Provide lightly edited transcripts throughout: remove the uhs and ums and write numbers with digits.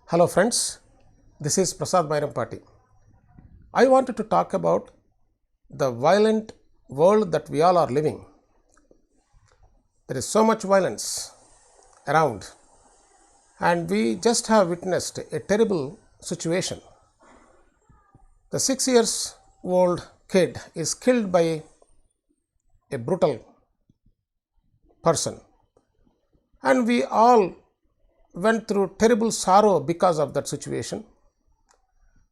Hello friends, this is Prasad Mynampati. I wanted to talk about the violent world that we all are living. There is so much violence around and we just have witnessed a terrible situation. The 6 years old kid is killed by a brutal person and we all went through terrible sorrow because of that situation.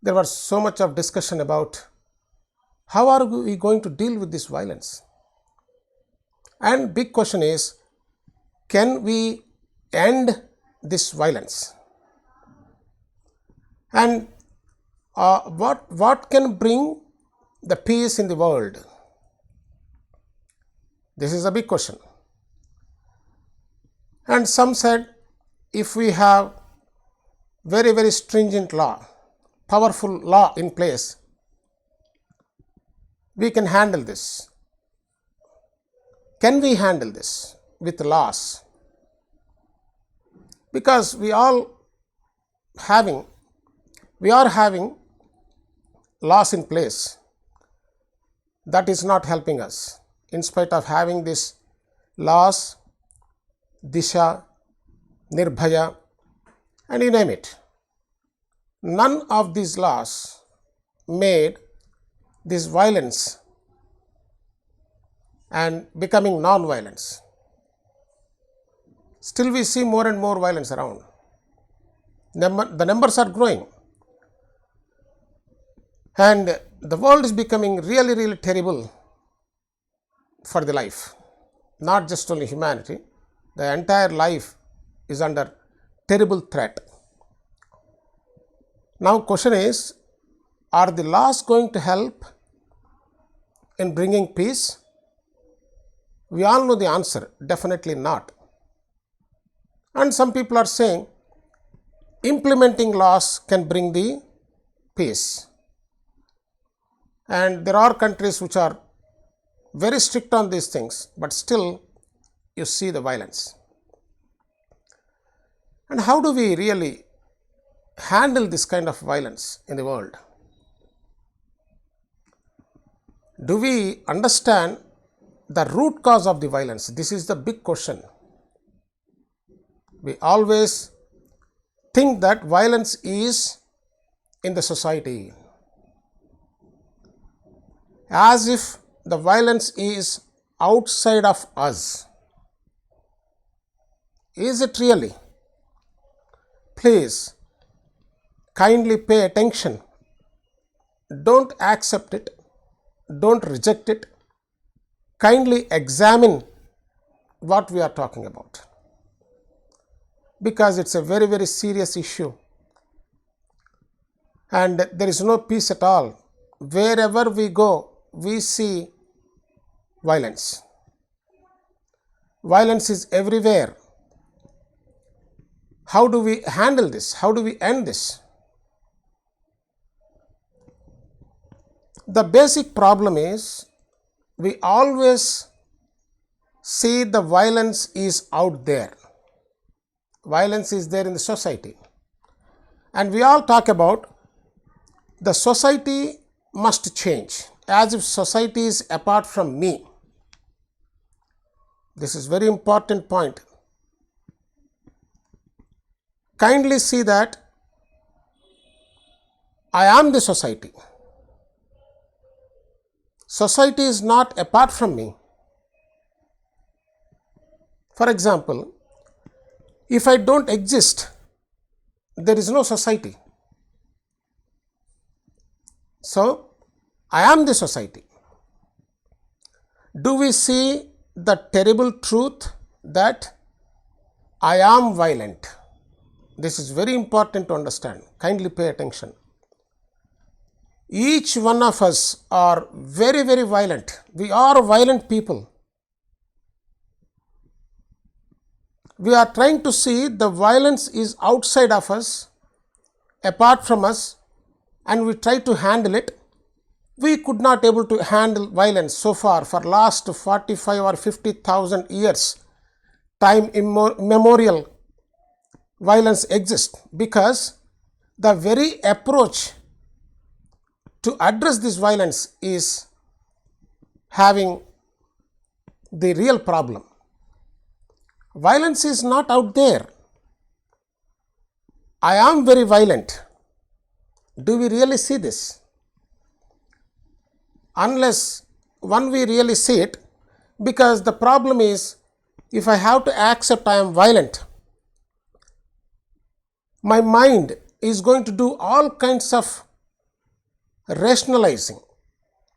There was so much of discussion about how are we going to deal with this violence. And big question is, can we end this violence? And what can bring the peace in the world? This is a big question. And some said, if we have very stringent law, powerful law in place, we can handle this. Can we handle this with laws? Because we are having laws in place that is not helping us. In spite of having these laws, Disha, Nirbhaya, and you name it, none of these laws made this violence and becoming non-violence. Still we see more and more violence around. The numbers are growing and the world is becoming really terrible for the life. Not just only humanity, the entire life is under terrible threat. Now question is, are the laws going to help in bringing peace? We all know the answer, definitely not. And some people are saying implementing laws can bring the peace. And there are countries which are very strict on these things, but still you see the violence. And how do we really handle this kind of violence in the world? Do we understand the root cause of the violence? This is the big question. We always think that violence is in the society, as if the violence is outside of us. Is it really? Please kindly pay attention. Don't accept it. Don't reject it. Kindly examine what we are talking about, because it's a very serious issue and there is no peace at all. Wherever we go, we see violence. Violence is everywhere. How do we handle this? How do we end this? The basic problem is we always see the violence is out there. Violence is there in the society. And we all talk about the society must change, as if society is apart from me. This is very important point. Kindly see that I am the society. Society is not apart from me. For example, if I don't exist, there is no society. So, I am the society. Do we see the terrible truth that I am violent? This is very important to understand. Kindly pay attention. Each one of us are very violent. We are violent people. We are trying to see the violence is outside of us, apart from us, and we try to handle it. We could not able to handle violence so far for last 45 or 50,000 years. Time immemorial violence exists because the very approach to address this violence is having the real problem. Violence is not out there. I am very violent. Do we really see this? Unless one we really see it, because the problem is, if I have to accept I am violent, my mind is going to do all kinds of rationalizing.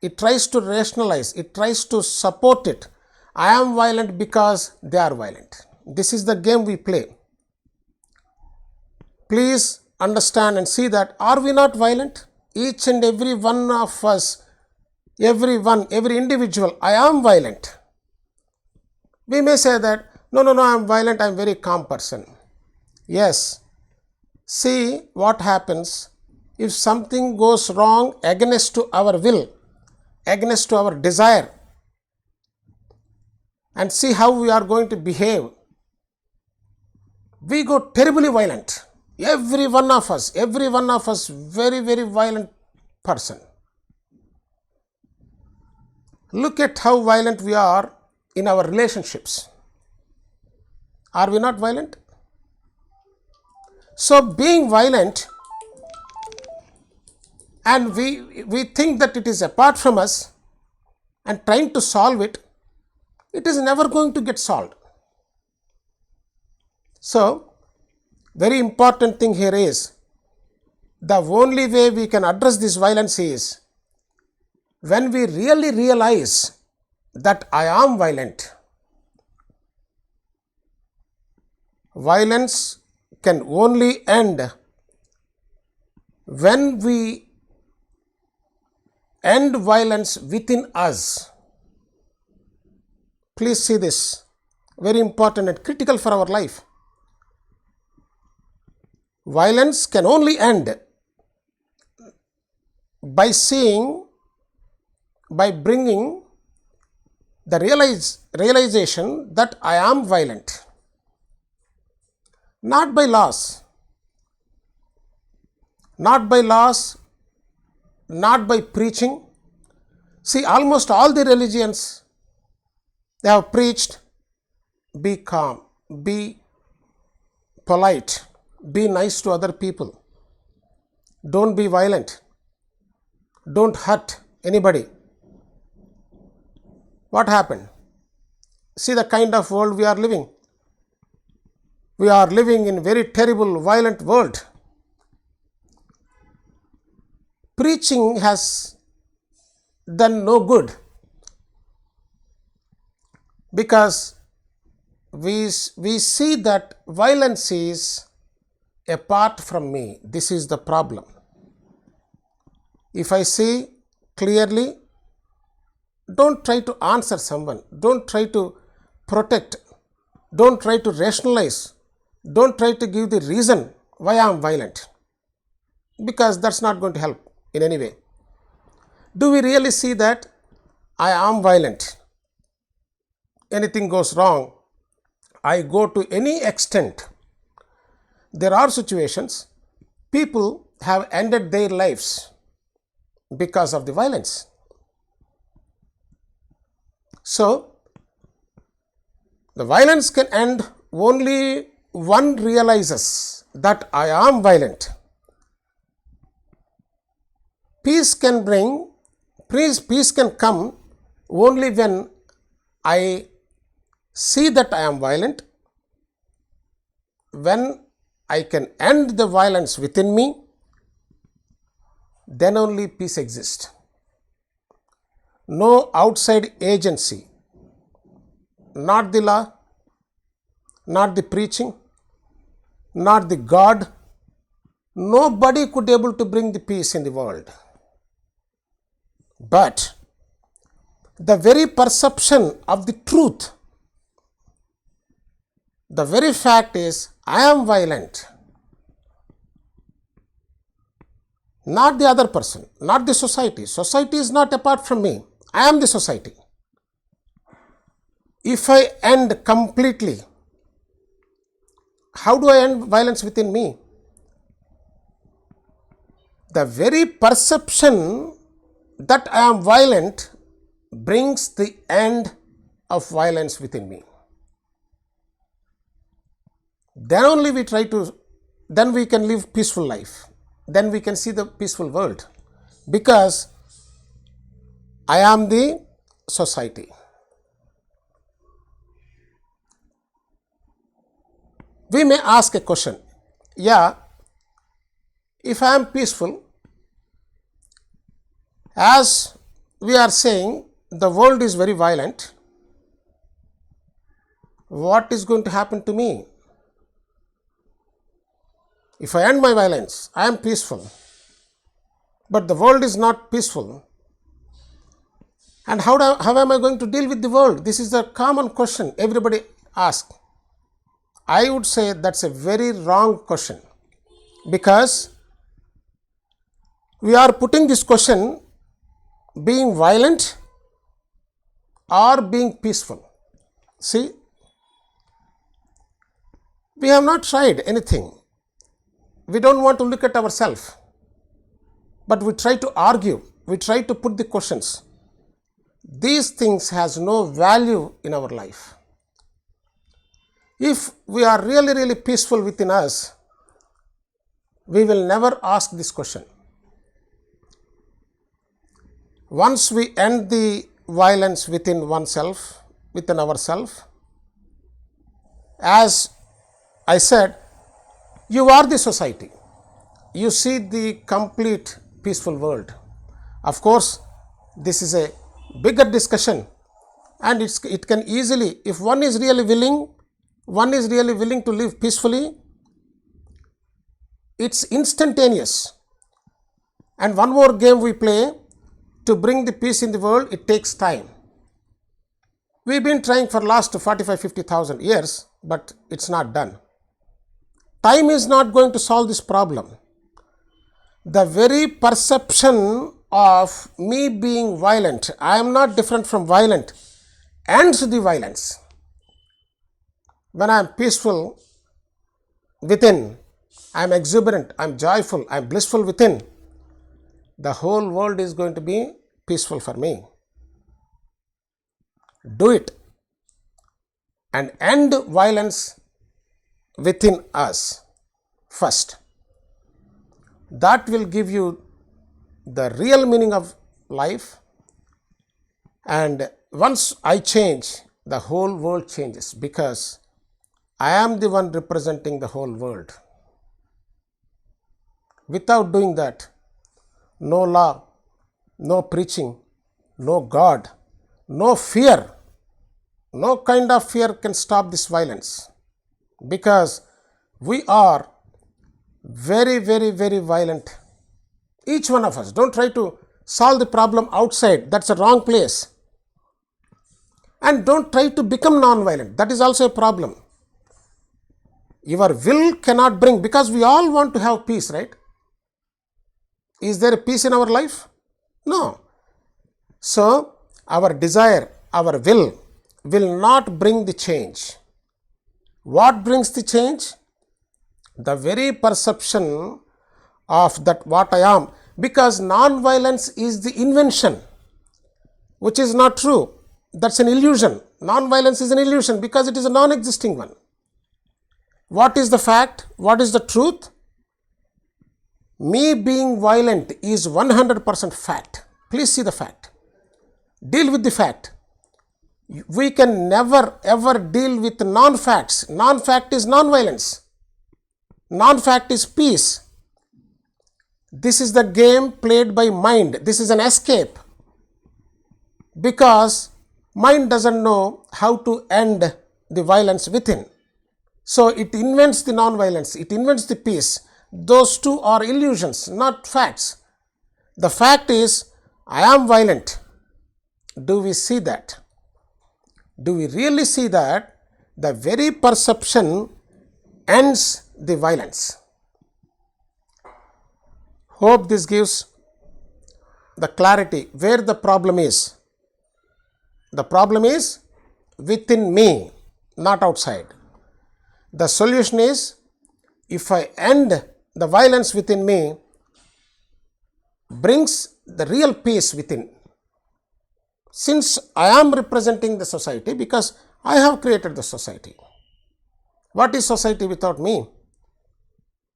It tries to rationalize, it tries to support it. I am violent because they are violent. This is the game we play. Please understand and see that, are we not violent? Each and every one of us, every individual, I am violent. We may say that, no, I am violent, I am very calm person. Yes. See what happens if something goes wrong against to our will, against to our desire, and see how we are going to behave. We go terribly violent. Every one of us, very, very violent person. Look at how violent we are in our relationships. Are we not violent? So being violent, and we think that it is apart from us and trying to solve it, it is never going to get solved. So very important thing here is, the only way we can address this violence is when we really realize that I am violent. Violence can only end when we end violence within us. Please see this, very important and critical for our life. Violence can only end by bringing the realization that I am violent. Not by laws, not by preaching. See, almost all the religions, they have preached, be calm, be polite, be nice to other people, don't be violent, don't hurt anybody. What happened? See the kind of world we are living. We are living in a very terrible, violent world. Preaching has done no good, because we see that violence is apart from me. This is the problem. If I see clearly, don't try to answer someone, don't try to protect, don't try to rationalize, don't try to give the reason why I am violent, because that's not going to help in any way. Do we really see that I am violent? Anything goes wrong, I go to any extent. There are situations, people have ended their lives because of the violence. So, the violence can end only one realizes that I am violent. Peace can come only when I see that I am violent, when I can end the violence within me, then only peace exists. No outside agency, not the law, not the preaching, not the God, nobody could be able to bring the peace in the world. But the very perception of the truth, the very fact is, I am violent. Not the other person, not the society. Society is not apart from me. I am the society. If I end completely, how do I end violence within me? The very perception that I am violent brings the end of violence within me. Then only we can live peaceful life. Then we can see the peaceful world, because I am the society. We may ask a question, if I am peaceful, as we are saying the world is very violent, what is going to happen to me? If I end my violence, I am peaceful, but the world is not peaceful. And how am I going to deal with the world? This is the common question everybody asks. I would say that's a very wrong question, because we are putting this question being violent or being peaceful. See, we have not tried anything. We don't want to look at ourselves, but we try to argue, we try to put the questions. These things has no value in our life. If we are really peaceful within us, we will never ask this question. Once we end the violence within oneself, within ourselves, as I said, you are the society. You see the complete peaceful world. Of course, this is a bigger discussion, and it can easily, if one is really willing to live peacefully, it's instantaneous. And one more game we play to bring the peace in the world, it takes time. We've been trying for last 45,000-50,000 years, but it's not done. Time is not going to solve this problem. The very perception of me being violent, I am not different from violent, ends the violence. When I am peaceful within, I am exuberant, I am joyful, I am blissful within, the whole world is going to be peaceful for me. Do it and end violence within us first. That will give you the real meaning of life, and once I change, the whole world changes, because I am the one representing the whole world. Without doing that, no law, no preaching, no God, no fear, no kind of fear can stop this violence, because we are very violent. Each one of us. Don't try to solve the problem outside. That's a wrong place. And don't try to become non-violent. That is also a problem. Your will cannot bring, because we all want to have peace, right? Is there a peace in our life? No. So, our desire, our will not bring the change. What brings the change? The very perception of that what I am, because non-violence is the invention, which is not true. That's an illusion. Non-violence is an illusion because it is a non-existing one. What is the fact? What is the truth? Me being violent is 100% fact. Please see the fact. Deal with the fact. We can never ever deal with non-facts. Non-fact is non-violence. Non-fact is peace. This is the game played by mind. This is an escape, because mind doesn't know how to end the violence within. So it invents the non-violence, it invents the peace. Those two are illusions, not facts. The fact is, I am violent. Do we see that? Do we really see that the very perception ends the violence? Hope this gives the clarity where the problem is. The problem is within me, not outside. The solution is, if I end the violence within me, brings the real peace within. Since I am representing the society, because I have created the society. What is society without me?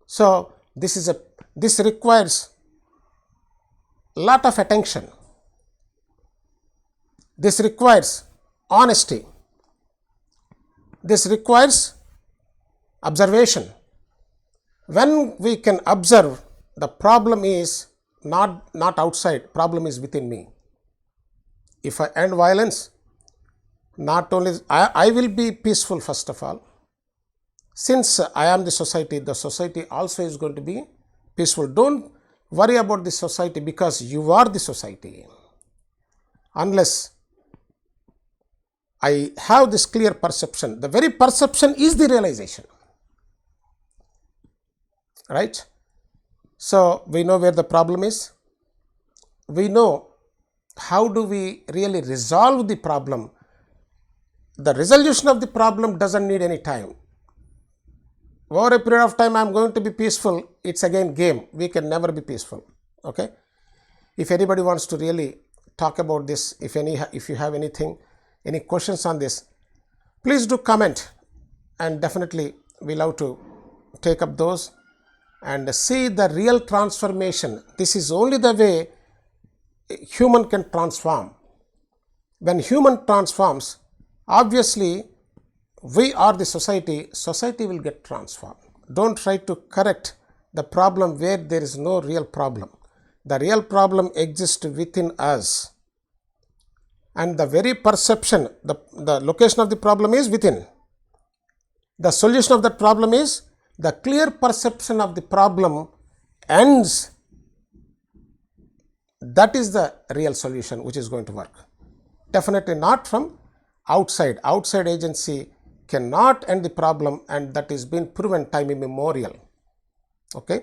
So this requires a lot of attention. This requires honesty. This requires observation. When we can observe, the problem is not outside, problem is within me. If I end violence, not only I will be peaceful first of all. Since I am the society also is going to be peaceful. Don't worry about the society, because you are the society. Unless I have this clear perception, the very perception is the realization. Right? So we know where the problem is. We know how do we really resolve the problem. The resolution of the problem doesn't need any time. Over a period of time, I am going to be peaceful. It's again game. We can never be peaceful. Okay. If anybody wants to really talk about this, if you have anything, any questions on this, please do comment, and definitely we love to take up those and see the real transformation. This is only the way human can transform. When human transforms, obviously we are the society will get transformed. Don't try to correct the problem where there is no real problem. The real problem exists within us, and the very perception, the location of the problem is within. The solution of that problem is the clear perception of the problem ends. That is the real solution which is going to work. Definitely not from outside. Outside agency cannot end the problem, and that is been proven time immemorial. Okay.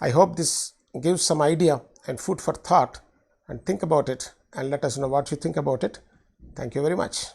I hope this gives some idea and food for thought, and think about it and let us know what you think about it. Thank you very much.